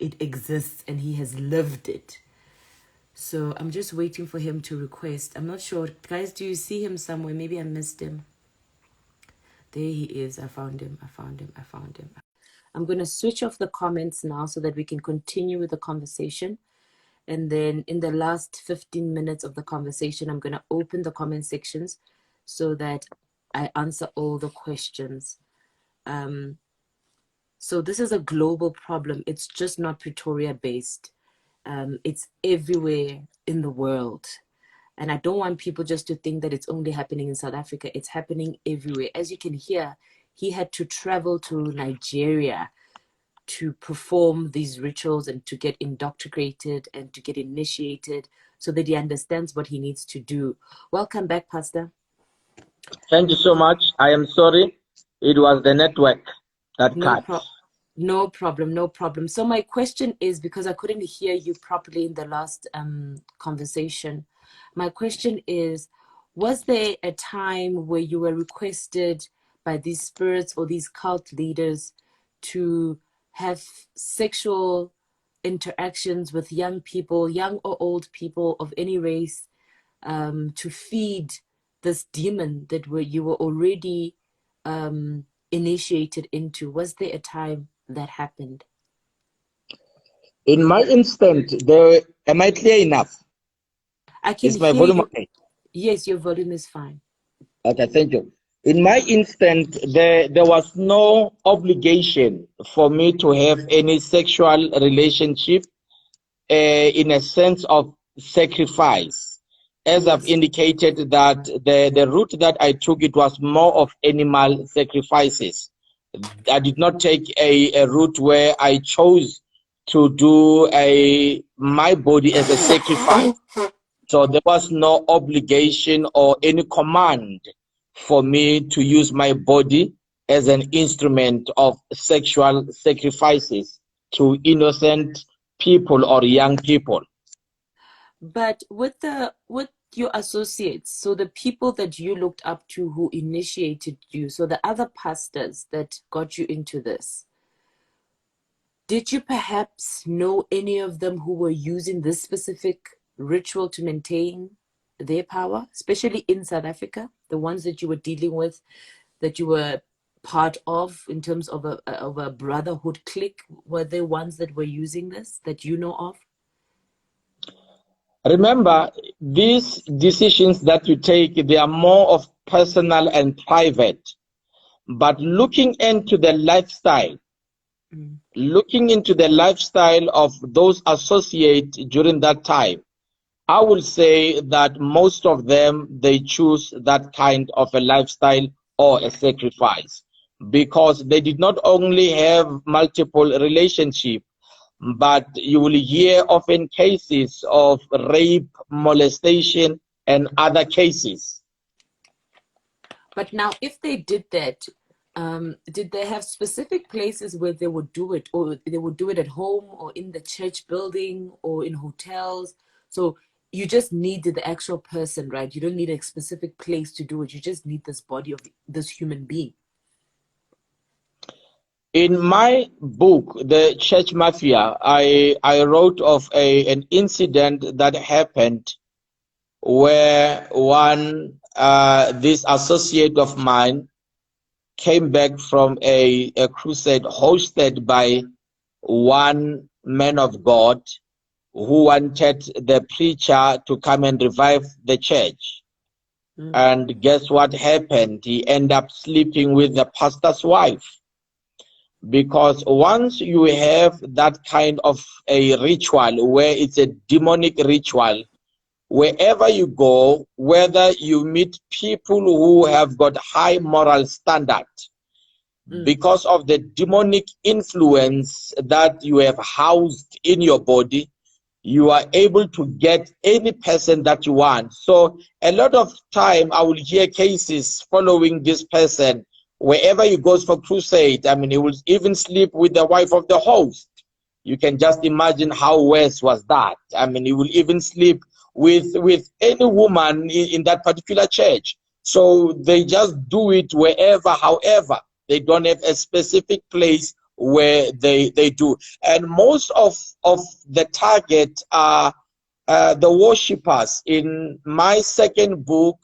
it exists and he has lived it. So I'm just waiting for him to request. I'm not sure. Guys, do you see him somewhere? Maybe I missed him. There he is. I found him. I'm going to switch off the comments now so that we can continue with the conversation. And then in the last 15 minutes of the conversation, I'm going to open the comment sections so that I answer all the questions. So this is a global problem. It's just not Pretoria based. It's everywhere in the world. And I don't want people just to think that it's only happening in South Africa. It's happening everywhere. As you can hear, he had to travel to Nigeria to perform these rituals and to get indoctrinated and to get initiated so that he understands what he needs to do. Welcome back, Pastor. Thank you so much. I am sorry. It was the network that cut. No problem. So my question is, because I couldn't hear you properly in the last conversation, my question is, was there a time where you were requested by these spirits or these cult leaders to have sexual interactions with young people, young or old people of any race, to feed this demon that you were already initiated into? Was there a time that happened? In my instant, am I clear enough? I can hear volume you. Okay? Yes, your volume is fine. Okay, thank you. In my instant, there was no obligation for me to have any sexual relationship in a sense of sacrifice. As I've indicated, that the route that I took, it was more of animal sacrifices. I did not take a route where I chose to do my body as a sacrifice. So there was no obligation or any command for me to use my body as an instrument of sexual sacrifices to innocent people or young people. But with your associates, so the people that you looked up to who initiated you, so the other pastors that got you into this, did you perhaps know any of them who were using this specific ritual to maintain their power, especially in South Africa, the ones that you were dealing with, that you were part of in terms of a brotherhood clique? Were they ones that were using this that you know of? Remember, these decisions that you take, they are more of personal and private. But looking into the lifestyle, looking into the lifestyle of those associates during that time, I will say that most of them, they choose that kind of a lifestyle or a sacrifice, because they did not only have multiple relationships, but you will hear often cases of rape, molestation, and other cases. But now, if they did that, did they have specific places where they would do it, or they would do it at home or in the church building or in hotels? So you just need the actual person, right? You don't need a specific place to do it. You just need this body of this human being. In my book, The Church Mafia, I wrote of an incident that happened where this associate of mine came back from a crusade hosted by one man of God who wanted the preacher to come and revive the church. And guess what happened? He ended up sleeping with the pastor's wife. Because once you have that kind of a ritual where it's a demonic ritual, wherever you go, whether you meet people who have got high moral standard, because of the demonic influence that you have housed in your body, you are able to get any person that you want. So a lot of time I will hear cases following this person. Wherever he goes for crusade, I mean, he will even sleep with the wife of the host. You can just imagine how worse was that. I mean, he will even sleep with any woman in that particular church. So they just do it wherever, however. They don't have a specific place where they do. And most of the target are the worshippers. In my second book,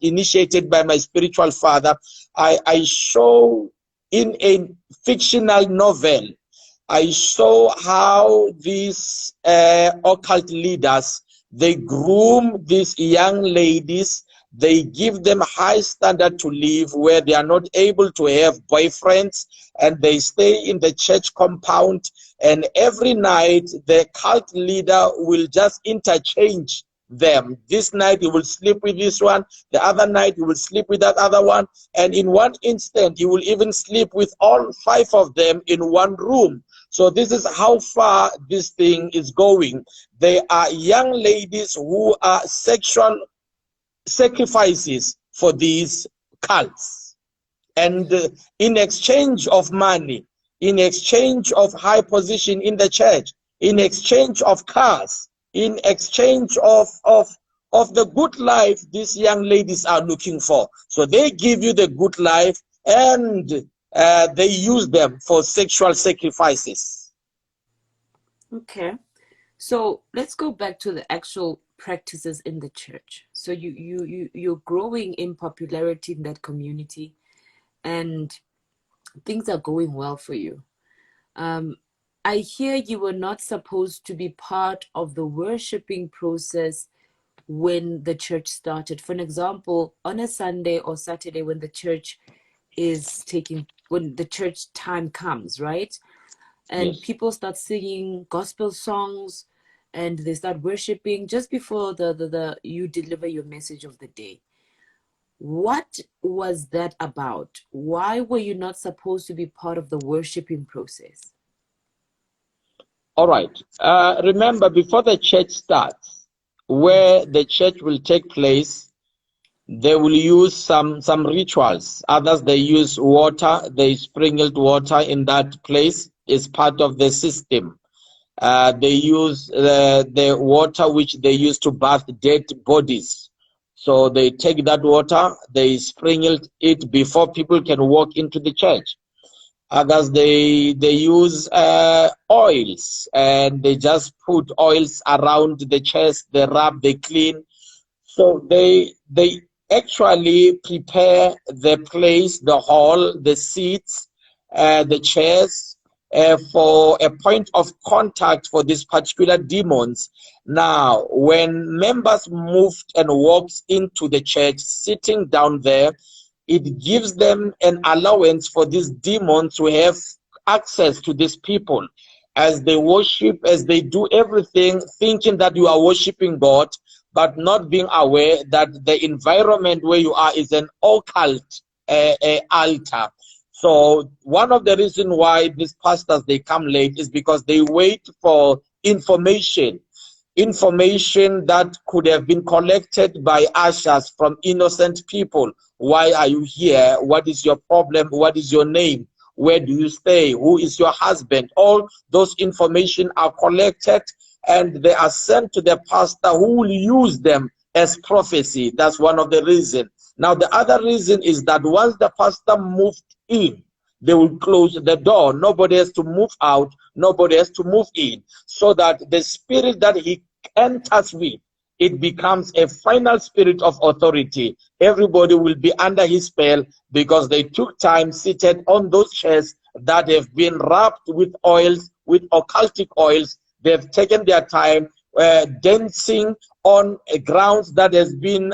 initiated by my spiritual father, I show in a fictional novel, I saw how these occult leaders, they groom these young ladies, they give them high standard to live where they are not able to have boyfriends, and they stay in the church compound, and every night the cult leader will just interchange them. This night he will sleep with this one, the other night he will sleep with that other one, and in one instant he will even sleep with all 5 of them in one room. So this is how far this thing is going. They are young ladies who are sexual sacrifices for these cults. And in exchange of money, in exchange of high position in the church, in exchange of cars, in exchange of the good life these young ladies are looking for. So they give you the good life, and they use them for sexual sacrifices. Okay. So let's go back to the actual practices in the church. So you're growing in popularity in that community, and things are going well for you. I hear you were not supposed to be part of the worshiping process when the church started. For an example, on a Sunday or Saturday when the church when the church time comes, right? And Yes. people start singing gospel songs and they start worshiping just before you deliver your message of the day. What was that about? Why were you not supposed to be part of the worshiping process? All right. Remember, before the church starts, where the church will take place, they will use some rituals. Others, they use water. They sprinkled water in that place. It's part of the system. They use the water which they use to bath dead bodies. So they take that water, they sprinkle it before people can walk into the church. Others, they use oils, and they just put oils around the chest. They rub, they clean. So they actually prepare the place, the hall, the seats, the chairs, for a point of contact for these particular demons. Now, when members moved and walked into the church, sitting down there, it gives them an allowance for these demons to have access to these people as they worship, as they do everything, thinking that you are worshiping God, but not being aware that the environment where you are is an occult altar. So one of the reasons why these pastors, they come late is because they wait for information that could have been collected by ushers from innocent people. Why are you here? What is your problem? What is your name? Where do you stay? Who is your husband? All those information are collected, and they are sent to the pastor, who will use them as prophecy. That's one of the reasons. Now, the other reason is that once the pastor moved in, they will close the door. Nobody has to move out. Nobody has to move in, so that the spirit that he enters with, it becomes a final spirit of authority. Everybody will be under his spell because they took time seated on those chairs that have been rubbed with oils, with occultic oils. They've taken their time dancing on a ground that has been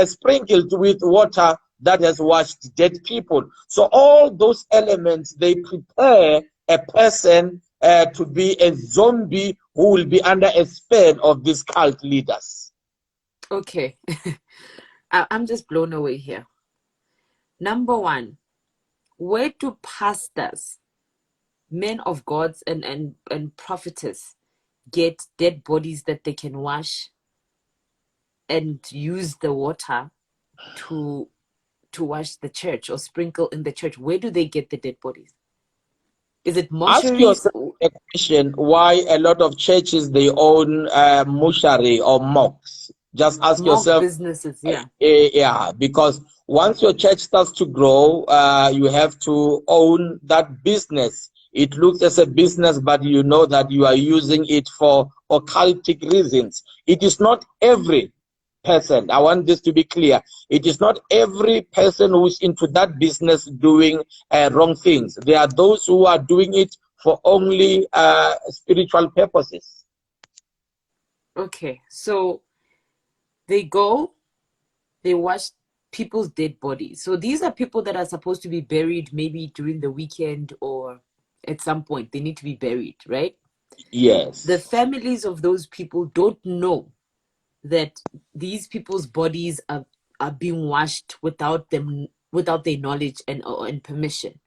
sprinkled with water that has washed dead people. So all those elements, they prepare a person to be a zombie who will be under a spell of these cult leaders. Okay. I'm just blown away here. Number one, where do pastors, men of God, and prophetess get dead bodies that they can wash and use the water to wash the church or sprinkle in the church? Where do they get the dead bodies? Is it Ask mortuaries? yourself a question: why a lot of churches, they own mortuary or mocks? Just ask More yourself, businesses, yeah. yeah, because once your church starts to grow, you have to own that business. It looks as a business, but you know that you are using it for occultic reasons. It is not every person. I want this to be clear. It is not every person who's into that business doing wrong things. There are those who are doing it for only spiritual purposes. Okay, so they go, they wash people's dead bodies. So these are people that are supposed to be buried maybe during the weekend or at some point. They need to be buried, right? The Yes, families of those people don't know that these people's bodies are being washed without their knowledge and permission,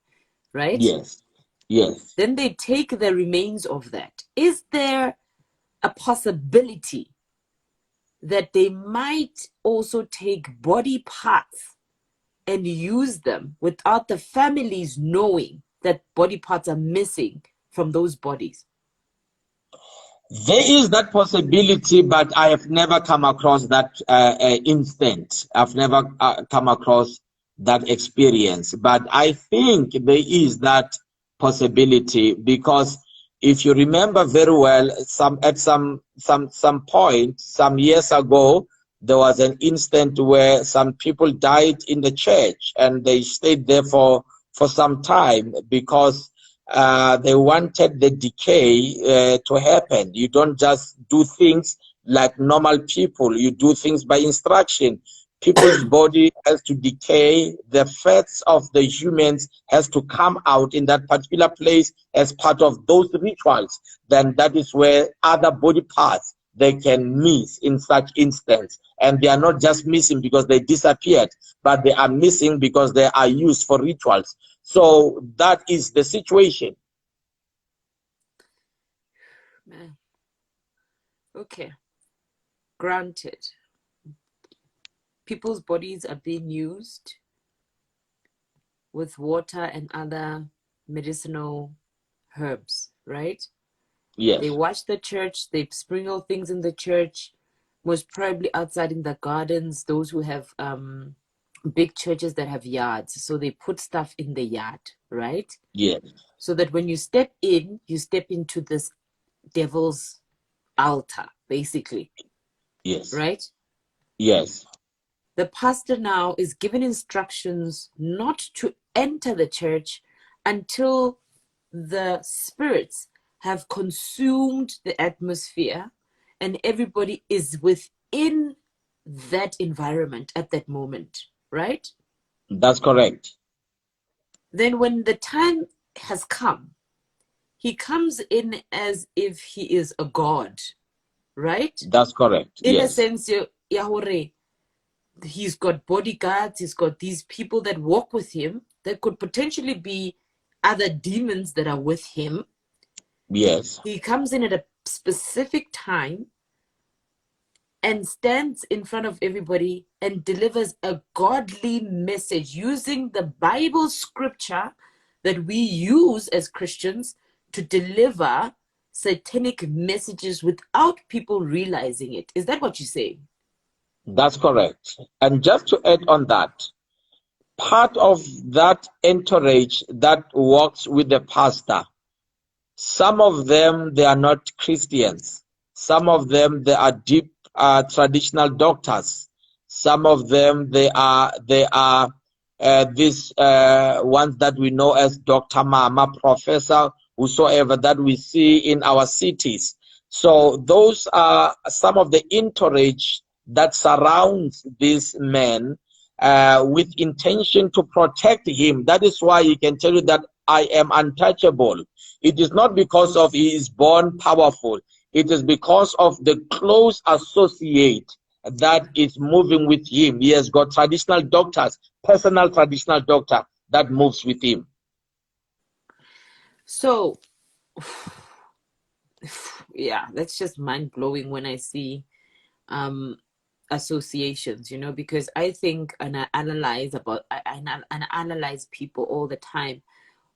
right? yes, yes. Then they take the remains of that. Is there a possibility that they might also take body parts and use them without the families knowing that body parts are missing from those bodies? There is that possibility, but I have never come across that instant. I've never come across that experience. But I think there is that possibility because if you remember very well, some point some years ago, there was an instant where some people died in the church and they stayed there for some time because they wanted the decay to happen. You don't just do things like normal people. You do things by instruction. People's body has to decay. The fats of the humans has to come out in that particular place as part of those rituals. Then that is where other body parts they can miss in such instance. And they are not just missing because they disappeared, but they are missing because they are used for rituals. So that is the situation. Man. Okay, granted, people's bodies are being used with water and other medicinal herbs, right? They Yes, wash the church, they sprinkle things in the church, most probably outside in the gardens, those who have big churches that have yards. So they put stuff in the yard, right? yes, So that when you step in, you step into this devil's altar, basically, yes, right? yes. The pastor now is given instructions not to enter the church until the spirits have consumed the atmosphere and everybody is within that environment at that moment, right? That's correct. Then, when the time has come, he comes in as if he is a god, right? That's correct. In a Yes, sense, Yahore, he's got bodyguards, he's got these people that walk with him that could potentially be other demons that are with him. yes. He comes in at a specific time and stands in front of everybody and delivers a godly message using the Bible scripture that we use as Christians to deliver satanic messages without people realizing it. Is that what you say? That's correct. And just to add on that, part of that entourage that works with the pastor, some of them they are not Christians. Some of them they are deep traditional doctors. Some of them they are these ones that we know as Dr. Mama, Professor, whosoever that we see in our cities. So those are some of the entourage that surrounds this man with intention to protect him. That is why he can tell you that I am untouchable. It is not because of he is born powerful. It is because of the close associate that is moving with him. He has got traditional doctors, personal traditional doctor that moves with him. So, yeah, that's just mind blowing when I see um associations, because I think and I analyze and analyze people all the time.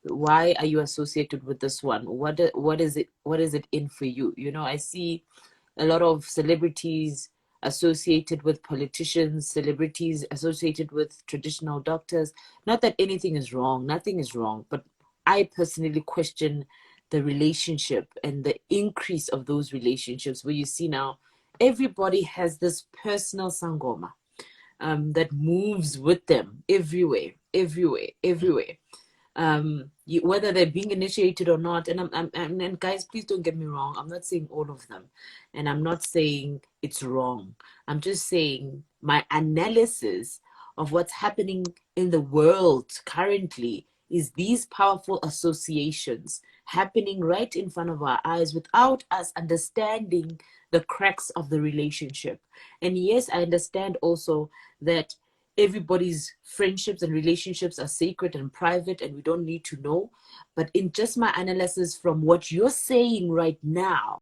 Why are you associated with this one? What is it in for you? I see a lot of celebrities associated with politicians, celebrities, associated with traditional doctors. Not that anything is wrong, nothing is wrong, but I personally question the relationship and the increase of those relationships where you see now everybody has this personal sangoma that moves with them everywhere, everywhere, everywhere. Whether they're being initiated or not. And guys, please don't get me wrong. I'm not saying all of them, and I'm not saying it's wrong. I'm just saying my analysis of what's happening in the world currently is these powerful associations happening right in front of our eyes without us understanding the cracks of the relationship. And yes, I understand also that everybody's friendships and relationships are sacred and private and we don't need to know. But in just my analysis from what you're saying right now,